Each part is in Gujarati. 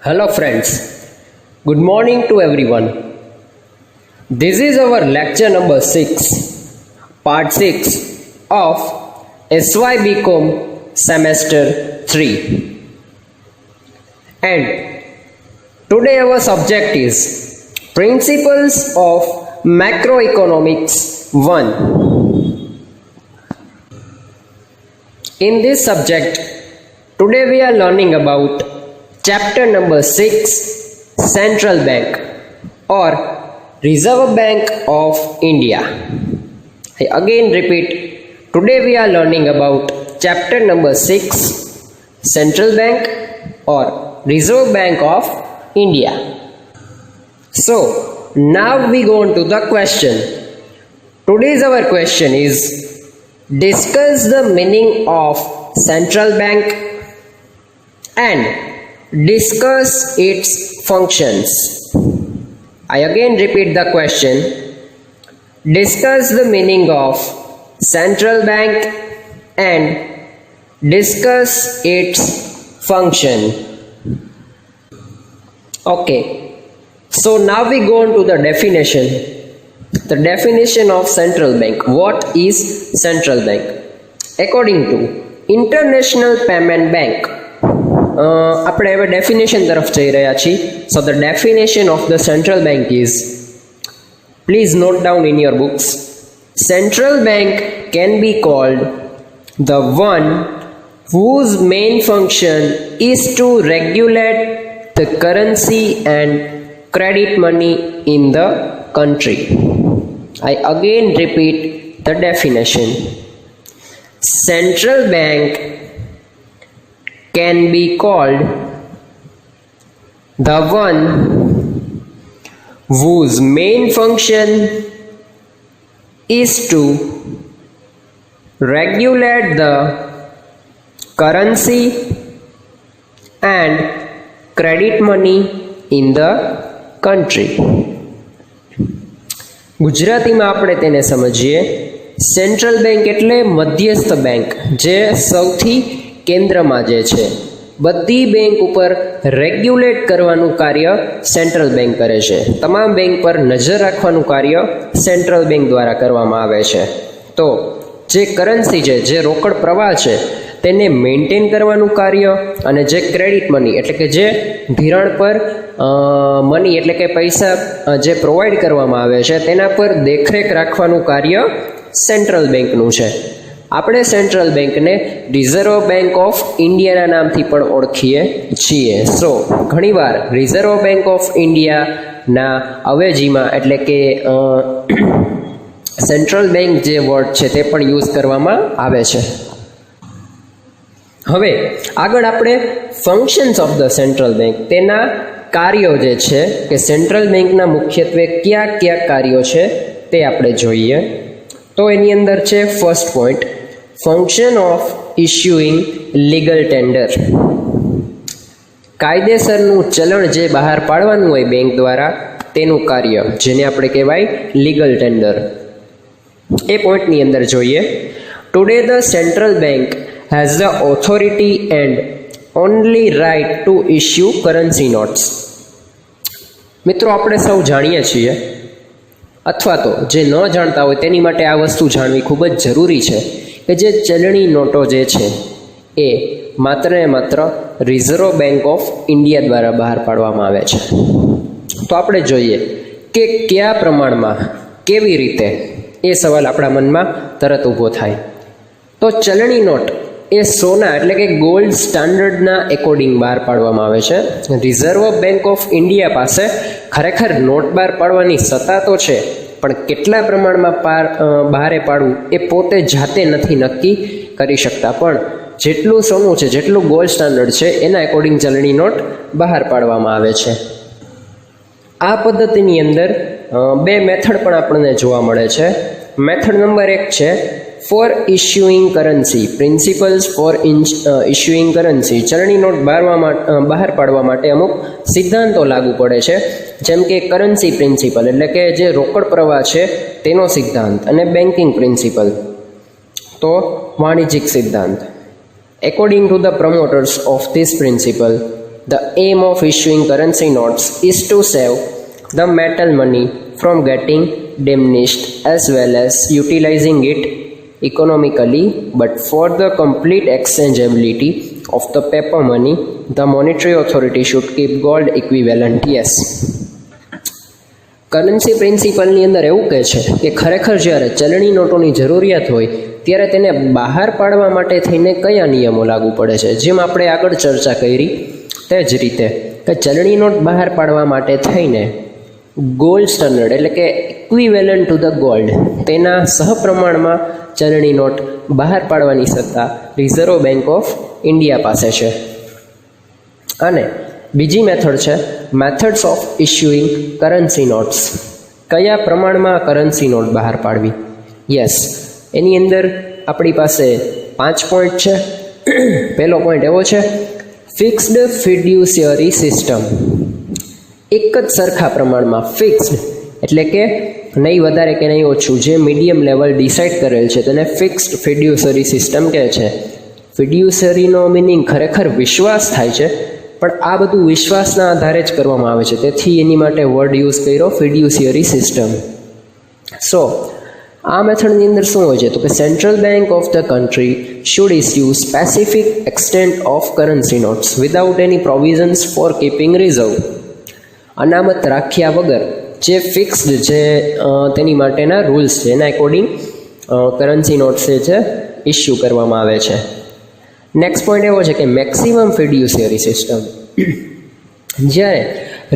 Hello friends, good morning to everyone. This is our lecture number 6, part 6 of SYBCom semester 3. And today our subject is Principles of Macroeconomics 1. In this subject, today we are learning about chapter number 6, Central Bank or Reserve Bank of India. I again repeat, today we are learning about chapter number 6, Central Bank or Reserve Bank of India. So, now we go on to the question. Today's our question is, discuss the meaning of central bank and discuss its functions. I again repeat the question. Discuss the meaning of central bank and discuss its function. Okay, so now we go on to the definition. The definition of central bank. What is central bank? According to International Payment Bank, આપણે હવે ડેફિનેશન તરફ જઈ રહ્યા છીએ. So the definition of the central bank is, please note down in your books. Central bank can be called the one whose main function is to regulate the currency and credit money in the country. I again repeat the definition. Central bank can be called the one whose main function is to regulate the currency and credit money in the country. ગુજરાતીમાં આપણે તેને સમજીએ. સેન્ટ્રલ બેંક એટલે મધ્યસ્થ બેંક, જે સૌથી કેન્દ્રમાં જે છે. બધી બેંક ઉપર રેગ્યુલેટ કરવાનું કાર્ય સેન્ટ્રલ બેંક કરે છે. તમામ બેંક પર નજર રાખવાનું કાર્ય સેન્ટ્રલ બેંક દ્વારા કરવામાં આવે છે. તો જે કરન્સી છે, જે રોકડ પ્રવાહ છે, તેને મેન્ટેન કરવાનું કાર્ય અને જે ક્રેડિટ મની એટલે કે જે ધિરાણ પર મની એટલે કે પૈસા જે પ્રોવાઈડ કરવામાં આવે છે તેના પર દેખરેખ રાખવાનું કાર્ય સેન્ટ્રલ બેંકનું છે. આપણે સેન્ટ્રલ બેંકને રિઝર્વ બેંક ઓફ ઇન્ડિયાના નામથી પણ ઓળખીએ છીએ. સો ઘણીવાર રિઝર્વ બેંક ઓફ ઇન્ડિયાના અવેજીમાં એટલે કે સેન્ટ્રલ બેંક જે વર્ડ છે તે પણ યુઝ કરવામાં આવે છે. હવે આગળ આપણે functions of the central bank, તેના કાર્યો જે છે કે સેન્ટ્રલ બેંકના મુખ્યત્વે કયા કયા કાર્યો છે તે આપણે જોઈએ. તો એની અંદર છે first point, function of issuing legal tender. કાયદેસરનું ચલણ જે બહાર પાડવાનું હોય બેંક દ્વારા તેનું કાર્ય, જેને આપણે કહેવાય લીગલ ટેન્ડર. એ પોઈન્ટની અંદર જોઈએ. Today the central bank has the authority and only right to issue currency notes. મિત્રો, આપણે સૌ જાણીએ છીએ, અથવા તો જે ન જાણતા હોય તેની માટે આ વસ્તુ જાણવી ખૂબ જ જરૂરી છે કે જે ચલણી નોટો જે છે એ માત્ર ને માત્ર રિઝર્વ બેંક ઓફ ઇન્ડિયા દ્વારા બહાર પાડવામાં આવે છે. તો આપણે જોઈએ કે કયા પ્રમાણમાં, કેવી રીતે, એ સવાલ આપણા મનમાં તરત ઊભો થાય. તો ચલણી નોટ એ સોના એટલે કે ગોલ્ડ સ્ટાન્ડર્ડના એકોર્ડિંગ બહાર પાડવામાં આવે છે. રિઝર્વ બેંક ઓફ ઇન્ડિયા પાસે ખરેખર નોટ બહાર પાડવાની સત્તા તો છે, પણ કેટલા પ્રમાણમાં બહારે પાડવું એ પોતે જાતે નથી નક્કી કરી શકતા. પણ જેટલું સોનું છે, જેટલું ગોલ્ડ સ્ટાન્ડર્ડ છે, એના એકોર્ડિંગ ચલણી નોટ બહાર પાડવામાં આવે છે. આ પદ્ધતિની અંદર બે મેથડ પણ આપણને જોવા મળે છે. મેથડ નંબર 1 છે for issuing currency, principles for issuing currency. ચલણી નોટ બહાર પાડવા માટે અમુક સિદ્ધાંતો લાગુ પડે છે, જેમ કે કરન્સી પ્રિન્સિપલ એટલે કે જે રોકડ પ્રવાહ છે તેનો સિદ્ધાંત, અને બેન્કિંગ પ્રિન્સિપલ તો વાણિજ્યિક સિદ્ધાંત. According to the promoters of this principle, The aim of issuing currency notes is to save the metal money from getting diminished as well as utilizing it economically, but for the complete exchangeability of the paper money, the monetary authority should keep gold equivalent. Yes. Currency પ્રિન્સિપલની અંદર એવું કહે છે કે ખરેખર જ્યારે ચલણી નોટોની જરૂરિયાત હોય ત્યારે તેને બહાર પાડવા માટે થઈને કયા નિયમો લાગુ પડે છે, જેમ આપણે આગળ ચર્ચા કરી તે જ રીતે કે ચલણી નોટ બહાર પાડવા માટે થઈને ગોલ્ડ સ્ટાન્ડર્ડ એટલે કે ઇક્વિવેલન્ટ ટુ ધ ગોલ્ડ તેના સહપ્રમાણમાં ચલણી નોટ બહાર પાડવાની સત્તા રિઝર્વ બેંક ઓફ ઇન્ડિયા પાસે છે. અને બીજી મેથડ છે મેથડ્સ ઓફ ઇશ્યુઇંગ કરન્સી નોટ્સ. કયા પ્રમાણમાં કરન્સી નોટ બહાર પાડવી? યસ, એની અંદર આપણી પાસે 5 પોઈન્ટ છે. પહેલો પોઈન્ટ એવો છે ફિક્સ્ડ ફિડ્યુશિયરી સિસ્ટમ. એક જ સરખા પ્રમાણમાં ફિક્સ્ડ એટલે કે નહીં વધારે કે નહીં ઓછું, જે મીડિયમ લેવલ ડિસાઇડ કરેલ છે તેને ફિક્સ્ડ ફિડ્યુશરી સિસ્ટમ કહે છે. ફિડ્યુશરીનો મિનિંગ ખરેખર વિશ્વાસ થાય છે, પણ આ બધું વિશ્વાસના આધારે જ કરવામાં આવે છે, તેથી એની માટે વર્ડ યુઝ કર્યો ફિડ્યુશિયરી સિસ્ટમ. સો આ મેથડની અંદર શું હોય છે તો કે central bank of the country should issue specific extent of currency notes without any provisions for keeping reserve. અનામત રાખ્યા વગર જે ફિક્સ્ડ જે તેની માટેના રૂલ્સ છે એના એકોર્ડિંગ કરન્સી નોટ્સ છે ઇસ્યુ કરવામાં આવે છે. નેક્સ્ટ પોઈન્ટ એવો છે કે મેક્સિમમ ફિડ્યુશિયરી સિસ્ટમ. જ્યારે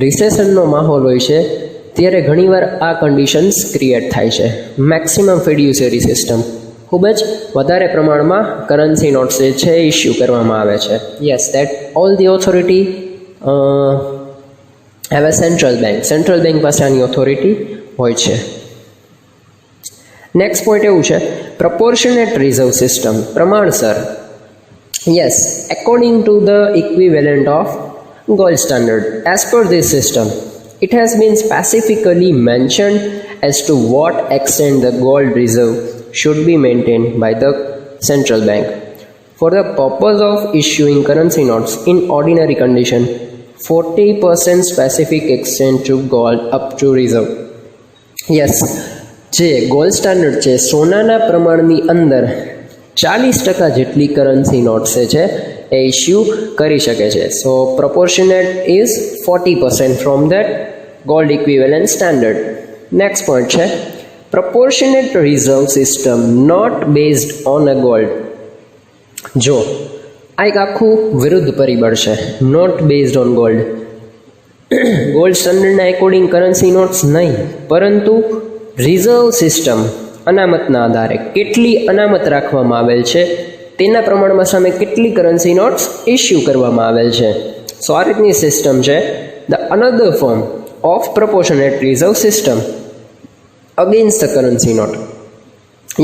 રિસેશનનો માહોલ હોય છે ત્યારે ઘણીવાર આ કન્ડિશન્સ ક્રિએટ થાય છે. મેક્સિમમ ફિડ્યુશિયરી સિસ્ટમ ખૂબ જ વધારે પ્રમાણમાં કરન્સી નોટ્સ છે ઇસ્યુ કરવામાં આવે છે. Yes, that all the authority have a central bank. Central bank પાસે આની ઓથોરિટી હોય છે. નેક્સ્ટ પોઈન્ટ એવું છે પ્રપોર્શનેટ રિઝર્વ સિસ્ટમ. પ્રમાણસર. Yes, according to the equivalent of gold standard. As per this system, it has been specifically mentioned as to what extent the gold reserve should be maintained by the central bank. For the purpose of issuing currency notes in ordinary condition, 40% specific extent to gold up to reserve. Yes, જે ગોલ્ડ સ્ટાન્ડર્ડ છે સોનાના પ્રમાણની અંદર 40% જેટલી કરન્સી નોટ્સ છે એ ઇસ્યુ કરી શકે છે. So proportionate is 40% from that gold equivalent standard. Next point છે proportionate reserve system not based on a gold. જો આ એક આખું વિરુદ્ધ પરિબળ છે, not based on gold. Gold સ્ટાન્ડર્ડના એકોર્ડિંગ કરન્સી નોટ્સ નહીં, પરંતુ રિઝર્વ સિસ્ટમ અનામતના આધારે કેટલી અનામત રાખવામાં આવેલ છે તેના પ્રમાણમાં સામે કેટલી કરન્સી નોટ્સ ઇસ્યુ કરવામાં આવેલ છે. સો આ રીતની સિસ્ટમ છે the another form of proportionate reserve system against the currency note.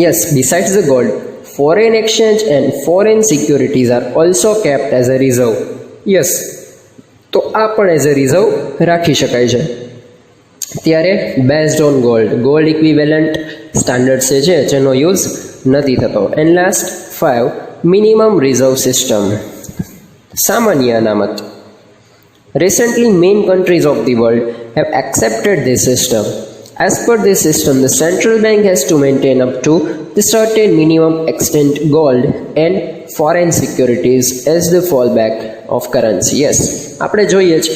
Yes, besides the gold, foreign exchange and foreign securities are also kept as a reserve. Yes, તો આ પણ એઝ અ રિઝર્વ રાખી શકાય છે. ત્યારે based on gold equivalent standard છે જેનો યુઝ નથી થતો. And last 5 minimum reserve system. સામાન્ય અનામત. Recently main countries of the world have accepted this system. As per this system the central bank has to maintain up to the certain minimum extent gold and foreign securities as the fall back of currency. Yes, આપણે જોઈએ છે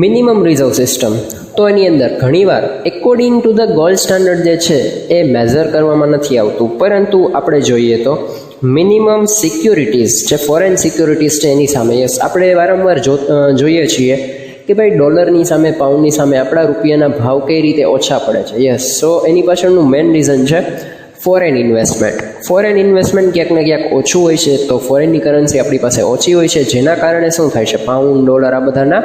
મિનિમમ રિઝર્વ સિસ્ટમ. તો એની અંદર ઘણીવાર according to the gold standard જે છે એ મેઝર કરવામાં નથી આવતું, પરંતુ આપણે જોઈએ તો મિનિમમ સિક્યોરિટીઝ જે ફોરેન સિક્યોરિટીઝ છે એની સામે. યસ, આપણે વારંવાર જોઈએ છીએ કે ભાઈ ડોલરની સામે પાઉન્ડની સામે આપણા રૂપિયાના ભાવ કઈ રીતે ઓછા પડે છે. યસ, સો એની પાછળનું મેઇન રીઝન છે ફોરેન ઇન્વેસ્ટમેન્ટ. ફોરેન ઇન્વેસ્ટમેન્ટ ક્યાંક ને ક્યાંક ઓછું હોય છે, તો ફોરેનની કરન્સી આપણી પાસે ઓછી હોય છે, જેના કારણે શું થાય છે પાઉન્ડ ડોલર આ બધાના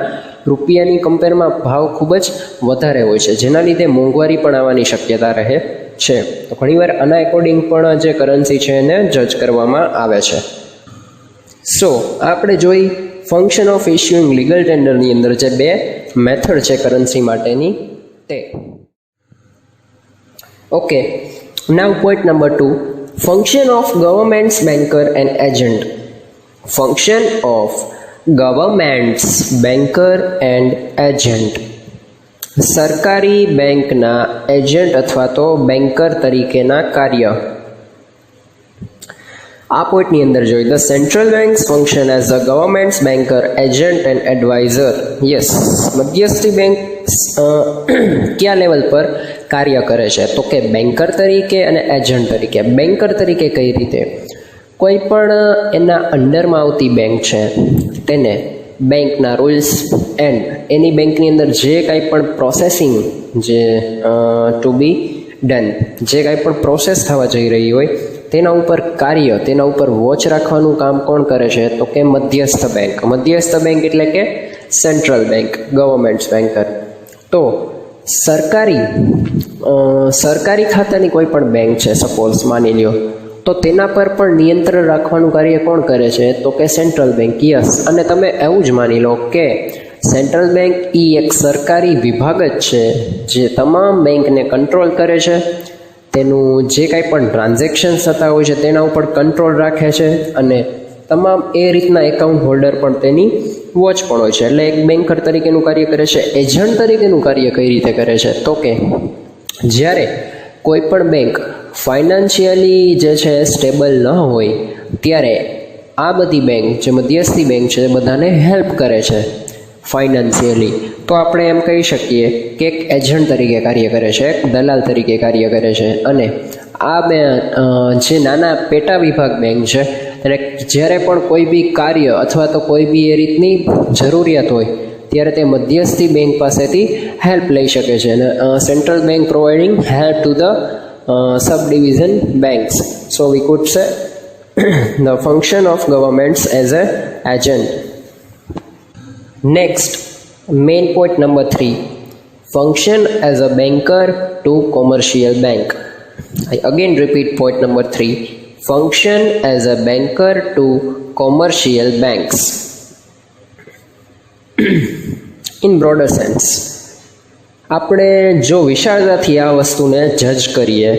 રૂપિયાની કમ્પેરમાં ભાવ ખૂબ જ વધારે હોય છે, જેના લીધે મોંઘવારી પણ આવવાની શક્યતા રહે છે. તો ઘણીવાર આના એકોર્ડિંગ પણ જે કરન્સી છે એને જજ કરવામાં આવે છે. સો આપણે જોઈ ફંક્શન ઓફ ઇશ્યુઇંગ લીગલ ટેન્ડરની અંદર જે 2 મેથડ છે કરન્સી માટેની તે. Okay, now point number 2 function of governments banker and agent. Function of governments banker and agent. સરકારી બેંકના એજન્ટ અથવા તો બેન્કર તરીકેના કાર્ય. આ પોઈન્ટની અંદર જોઈએ, the central banks function as a governments banker agent and adviser. Yes, મધ્યસ્થી બેંક કયા લેવલ પર કાર્ય કરે છે? તો કે બેન્કર તરીકે અને એજન્ટ તરીકે. બેન્કર તરીકે કઈ રીતે? કોઈ પણ એના અંડરમાં આવતી બેંક છે તેને બેંકના રૂલ્સ એન્ડ એની બેંકની અંદર જે કાંઈ પણ પ્રોસેસિંગ જે ટુ બી ડન, જે કાંઈ પણ પ્રોસેસ થવા જઈ રહી હોય તેના ઉપર કાર્ય, તેના ઉપર વોચ રાખવાનું કામ કોણ કરે છે? તો કે મધ્યસ્થ બેંક. મધ્યસ્થ બેંક એટલે કે સેન્ટ્રલ બેંક, ગવર્મેન્ટ્સ બેન્કર. તો સરકારી ખાતાની કોઈ પણ બેંક છે સપોઝ માની લ્યો, તો તેના પર પણ નિયંત્રણ રાખવાનું કાર્ય કોણ કરે છે? તો કે સેન્ટ્રલ બેંક. યસ, અને તમે એવું જ માની લો કે સેન્ટ્રલ બેંક એ એક સરકારી વિભાગ જ છે જે તમામ બેંકને કંટ્રોલ કરે છે, તેનું જે કાંઈ પણ ટ્રાન્ઝેક્શન થતા હોય છે તેના ઉપર કંટ્રોલ રાખે છે, અને તમામ એ રીતના એકાઉન્ટ હોલ્ડર પણ તેની વોચ પણ હોય છે. એટલે એક બેન્કર તરીકેનું કાર્ય કરે છે. એજન્ટ તરીકેનું કાર્ય કઈ રીતે કરે છે? તો કે જ્યારે કોઈ પણ બેંક ફાઇનાન્શિયલી જે છે સ્ટેબલ ન હોય ત્યારે આ બધી બેંક જે મધ્યસ્થી બેંક છે બધાને હેલ્પ કરે છે ફાઇનાન્શિયલી. તો આપણે એમ કહી શકીએ કે એક એજન્ટ તરીકે કાર્ય કરે છે, એક દલાલ તરીકે કાર્ય કરે છે. અને આ જે નાના પેટા વિભાગ બેંક છે તેને જ્યારે પણ કોઈ બી કાર્ય અથવા તો કોઈ બી એ રીતની જરૂરિયાત હોય ત્યારે તે મધ્યસ્થી બેંક પાસેથી હેલ્પ લઈ શકે છે. અને central bank providing help to the subdivision banks. So we could say the function of governments as a agent. Next, main point number 3, function as a banker to commercial bank. I again repeat point number 3, function as a banker to commercial banks. In broader sense, આપણે જો વિશાળતાથી આ વસ્તુને જજ કરીએ,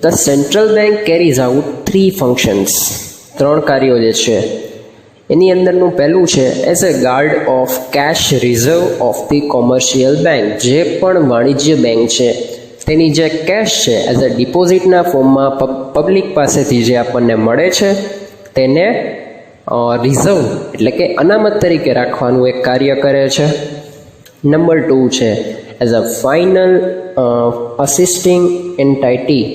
the central bank carries out 3 functions, 3 કાર્યો જે છે એની અંદરનું પહેલું છે as a guard of cache reserve of the commercial bank. જે પણ વાણિજ્ય બેંક છે તેની જે કેશ છે એઝ અ ડિપોઝિટના ફોર્મમાં પબ્લિક પાસેથી જે આપણને મળે છે તેને રિઝર્વ એટલે કે અનામત તરીકે રાખવાનું એક કાર્ય કરે છે. નંબર 2 છે એઝ અ ફાઇનલ અસિસ્ટિંગ એન્ટાઇટી.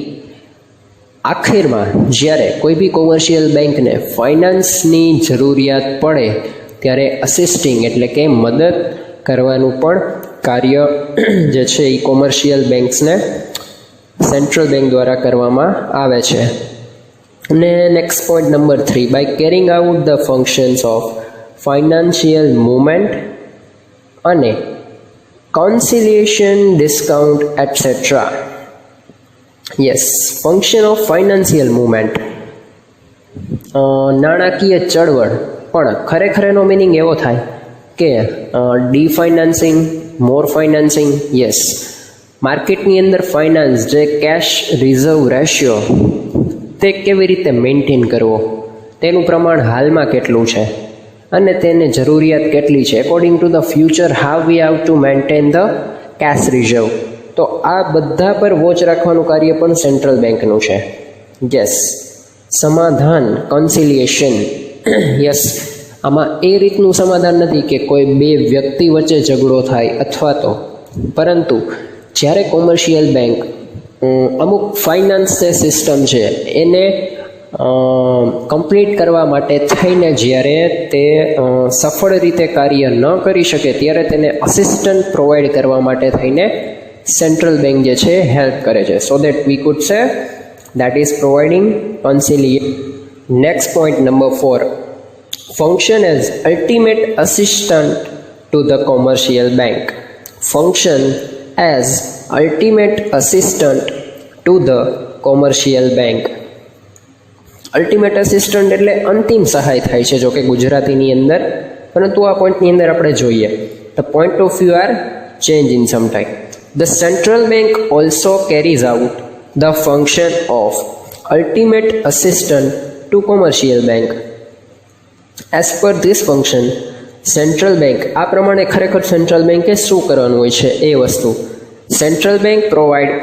આખિરમાં જ્યારે કોઈ બી કોમર્શિયલ બેંકને ફાઇનાન્સની જરૂરિયાત પડે ત્યારે અસિસ્ટિંગ એટલે કે મદદ કરવાનું પણ કાર્ય જે છે એ કોમર્શિયલ બેંક્સને સેન્ટ્રલ બેંક દ્વારા કરવામાં આવે છે. અને next point number 3, by carrying out the functions of financial movement અને conciliation, discount, etc. Yes, function of financial movement. નાણાકીય ચળવળ, પણ ખરેખર એનો મિનિંગ એવો થાય કે ડીફાઇનાન્સિંગ, મોર ફાઇનાન્સિંગ. યસ, માર્કેટની અંદર ફાઇનાન્સ જે કેશ રિઝર્વ રેશિયો તે કેવી રીતે મેન્ટેન કરવો, તેનું પ્રમાણ હાલમાં કેટલું છે અને તેને જરૂરિયાત કેટલી છે, according to the future how we have to maintain the cash reserve. તો આ બધા પર વોચ રાખવાનું કાર્ય પણ સેન્ટ્રલ બેંકનું છે. યસ, સમાધાન, કન્સિલિએશન. યસ, આમાં એ રીતનું સમાધાન નથી કે કોઈ બે વ્યક્તિ વચ્ચે ઝઘડો થાય અથવા તો, પરંતુ જ્યારે કોમર્શિયલ બેંક અમુક ફાઇનાન્સ સિસ્ટમ છે એને કમ્પ્લીટ કરવા માટે થઈને જ્યારે તે સફળ રીતે કાર્ય ન કરી શકે ત્યારે તેને અસિસ્ટન્ટ પ્રોવાઈડ કરવા માટે થઈને સેન્ટ્રલ બેંક જે છે હેલ્પ કરે છે. So that we could say that is providing conciliation. Next point number 4, function as ultimate assistant to the commercial bank. Function as ultimate assistant to the commercial bank. Ultimate assistant એટલે અંતિમ સહાય થાય છે જો કે ગુજરાતીની અંદર, પરંતુ આ પોઈન્ટની અંદર આપણે જોઈએ the point of view are change in some time. The central bank also carries out the function of ultimate assistant to commercial bank. As per this function central bank આ પ્રમાણે ખરેખર સેન્ટ્રલ બેંકે શું કરવાનું હોય છે એ વસ્તુ. Central bank provide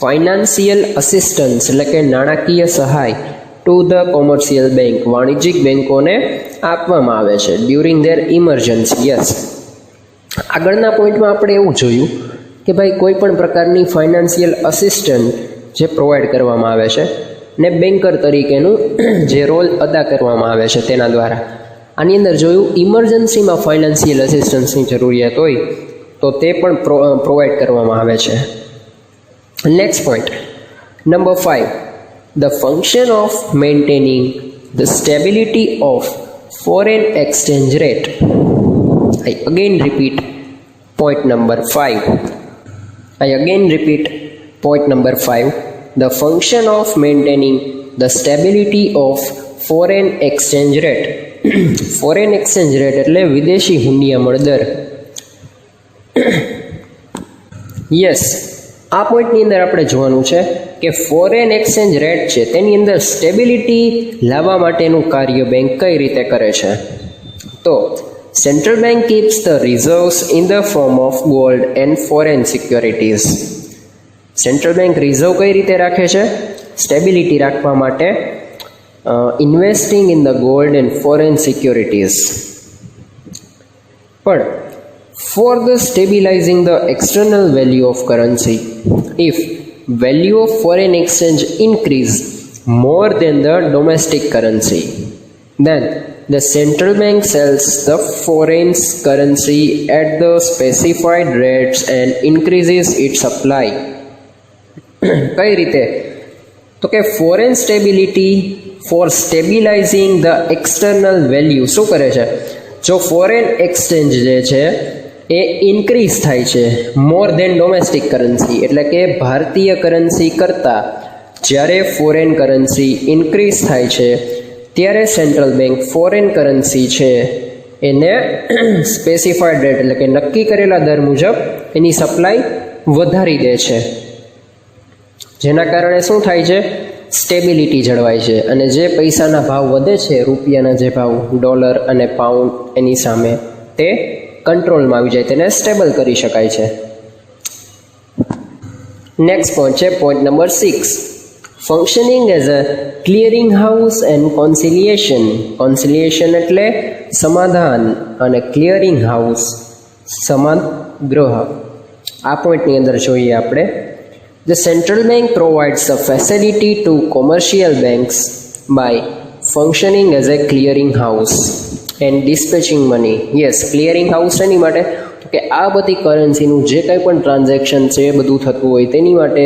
financial assistance એટલે કે નાણાકીય સહાય ટુ ધ કોમર્શિયલ બેંક વાણિજ્યિક બેંકોને આપવામાં આવે છે ડ્યુરિંગ ધેર ઇમરજન્સી. યસ, આગળના પોઈન્ટમાં આપણે એવું જોયું કે ભાઈ કોઈ પણ પ્રકારની ફાઇનાન્સિયલ અસિસ્ટન્ટ જે પ્રોવાઈડ કરવામાં આવે છે ને બેન્કર તરીકેનું જે રોલ અદા કરવામાં આવે છે તેના દ્વારા. આની અંદર જોયું ઇમરજન્સીમાં ફાઇનાન્સિયલ અસિસ્ટન્સની જરૂરિયાત હોય તો તે પણ પ્રોવાઈડ કરવામાં આવે છે. Next point number 5, the function of maintaining the stability of foreign exchange rate. I again repeat point number 5. The function of maintaining the stability of foreign exchange rate. Foreign exchange rate એટલે વિદેશી હુંડિયામણ દર. યસ, આ પોઈન્ટની અંદર આપણે જોવાનું છે કે ફોરેન એક્સચેન્જ રેટ છે તેની અંદર સ્ટેબિલિટી લાવવા માટેનું કાર્ય બેંક કઈ રીતે કરે છે. તો Central Bank keeps the reserves in the form of gold and foreign securities. Central bank reserve કઈ રીતે રાખે છે? સ્ટેબિલિટી રાખવા માટે investing in the gold and foreign securities. પણ for the stabilising the external value of currency if value of foreign exchange increase more than the domestic currency then the central bank sells the foreign currency at the specified rates and increases its supply. કઈ રીતે? તો કે foreign stability for stabilising the external value શું કરે છે? જો ફોરેન એક્સચેન્જ જે છે એ ઇન્ક્રીઝ થાય છે મોર દેન ડોમેસ્ટિક કરન્સી એટલે કે ભારતીય કરન્સી કરતાં જ્યારે ફોરેન કરન્સી ઇન્ક્રીઝ થાય છે ત્યારે સેન્ટ્રલ બેંક ફોરેન કરન્સી છે એને સ્પેસિફાઈડ રેટ એટલે કે નક્કી કરેલા દર મુજબ એની સપ્લાય વધારી દે છે, જેના કારણે શું થાય છે? સ્ટેબિલિટી જળવાય છે અને જે પૈસાના ભાવ વધે છે, રૂપિયાના જે ભાવ ડોલર અને પાઉન્ડ એની સામે તે કંટ્રોલમાં આવી જાય, તેને સ્ટેબલ કરી શકાય છે. નેક્સ્ટ પોઈન્ટ છે point number 6, functioning as a clearing house and conciliation. Conciliation એટલે સમાધાન અને ક્લિયરિંગ હાઉસ સમાગ્રહ. આ પોઈન્ટની અંદર જોઈએ આપણે. The central bank provides a facility to commercial banks by functioning as a clearing house and dispatching money. Yes, clearing house એની માટે કે આ બધી કરન્સીનું જે કંઈ પણ ટ્રાન્ઝેક્શન છે એ બધું થતું હોય તેની માટે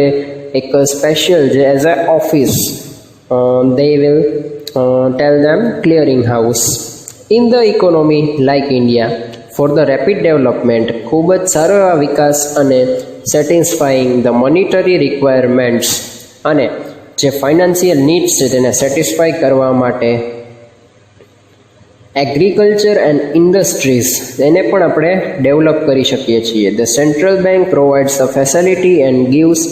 એક સ્પેશિયલ જે as a office they will tell them clearing house. In the economy like India, for the rapid development, ખૂબ જ સારો એવા વિકાસ અને સેટિસ્ફાઈંગ ધ મોનિટરી રિક્વાયરમેન્ટ્સ અને જે ફાઇનાન્સિયલ નીડ્સ છે તેને સેટિસ્ફાઈ કરવા માટે એગ્રીકલ્ચર એન્ડ ઇન્ડસ્ટ્રીઝ એને પણ આપણે ડેવલપ કરી શકીએ છીએ. The central bank provides the facility and gives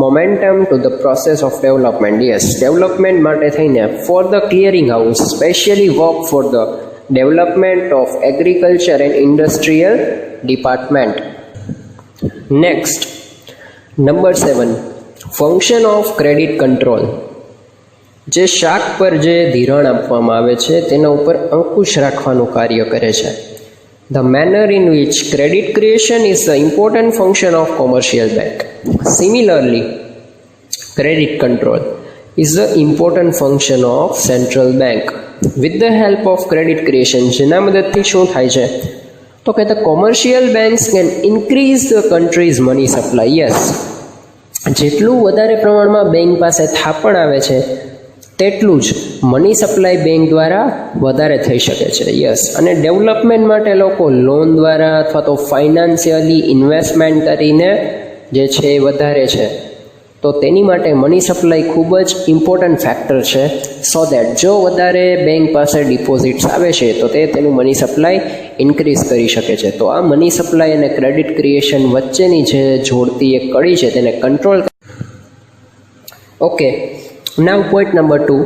momentum to the process of development. Yes, development માટે થઈને for the clearing house specially work for the development of agriculture and industrial department. Next number 7, function of credit control. જે શાક પર જે ધિરાણ આપવામાં આવે છે તેના ઉપર અંકુશ રાખવાનું કાર્ય કરે છે. The manner in which credit creation is the important function of commercial bank. Similarly, credit control is the important function of central bank. With the help of credit creation, જેના મદદથી શું થાય છે? તો કે the commercial banks can increase the country's money supply. Yes, જેટલું વધારે પ્રમાણમાં બેંક પાસે થાપણ આવે છે તેટલું જ મની સપ્લાય બેંક દ્વારા વધારે થઈ શકે છે. યસ, અને ડેવલપમેન્ટ માટે લોકો લોન દ્વારા અથવા તો ફાઇનાન્શિયલી ઇન્વેસ્ટમેન્ટ કરીને જે છે એ વધારે છે, તો તેની માટે મની સપ્લાય ખૂબ જ ઇમ્પોર્ટન્ટ ફેક્ટર છે. સો દેટ જો વધારે બેંક પાસે ડિપોઝિટ્સ આવે છે તો તે તેનું મની સપ્લાય ઇન્ક્રીઝ કરી શકે છે. તો આ મની સપ્લાય અને ક્રેડિટ ક્રિએશન વચ્ચેની જે જોડતી એક કડી છે તેને control. Okay, now point number 2,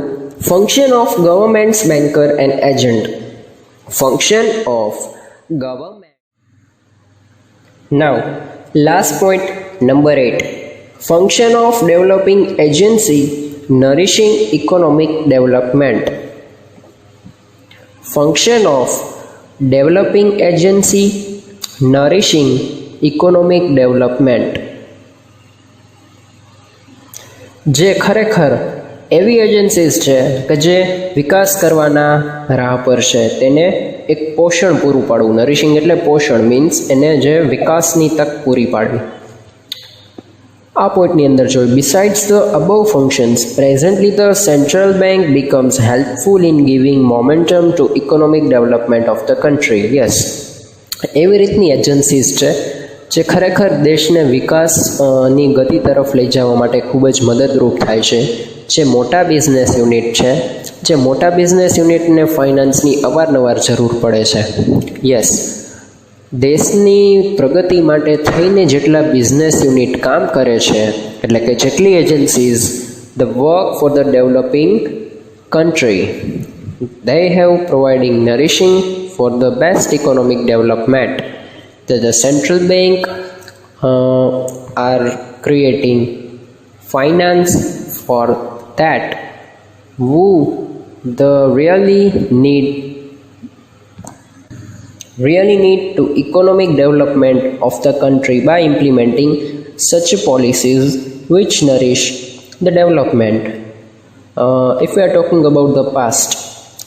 function of government's banker and agent. function of government. Now, last point number 8. Function of developing agency nourishing economic development. Function of developing agency nourishing economic development. જે ખરેખર એવી એજન્સીઝ છે કે જે વિકાસ કરવાના રાહ પર છે તેને એક પોષણ પૂરું પાડવું. નરિશિંગ એટલે પોષણ, મીન્સ એને જે વિકાસની તક પૂરી પાડવી. આ પોઈન્ટની અંદર જોઈએ, besides the above functions presently the central bank becomes helpful in giving momentum to economic development of the country. Yes, એવી રીતની એજન્સીઝ છે જે ખરેખર દેશને વિકાસની ગતિ તરફ લઈ જવા માટે ખૂબ જ મદદરૂપ થાય છે. જે મોટા બિઝનેસ યુનિટ છે, જે મોટા બિઝનેસ યુનિટને ફાઇનાન્સની અવારનવાર જરૂર પડે છે. યસ, દેશની પ્રગતિ માટે થઈને જેટલા બિઝનેસ યુનિટ કામ કરે છે, એટલે કે જેટલી agencies the work for the developing country, they have providing nourishing for the best economic development. The central bank are creating finance for that who the really need to economic development of the country by implementing such policies which nourish the development. If we are talking about the past,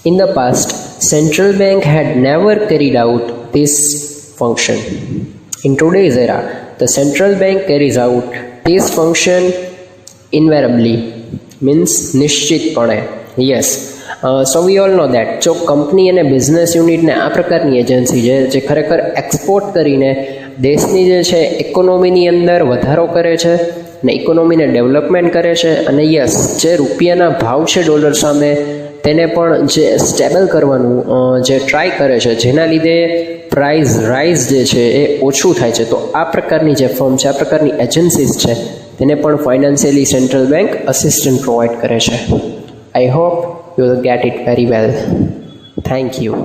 in the past central bank had never carried out this function. In today's era, the central bank carries out this function invariably, means નિશ્ચિતપણે. Yes, so we all know that જો કંપની અને બિઝનેસ યુનિટને આ પ્રકારની એજન્સી છે જે ખરેખર એક્સપોર્ટ કરીને દેશની જે છે ઇકોનોમીની અંદર વધારો કરે છે ને ઇકોનોમીને ડેવલપમેન્ટ કરે છે, અને યસ, જે રૂપિયાના ભાવ છે ડોલર સામે તેને પણ જે સ્ટેબલ કરવાનું જે ટ્રાય કરે છે, જેના લીધે પ્રાઇસ રાઇઝ જે છે એ ઓછું થાય છે. તો આ પ્રકારની જે ફર્મ છે, આ પ્રકારની એજન્સીઝ છે, તેને પણ financially central bank assistant provide કરે છે. I hope you will get it very well. Thank you.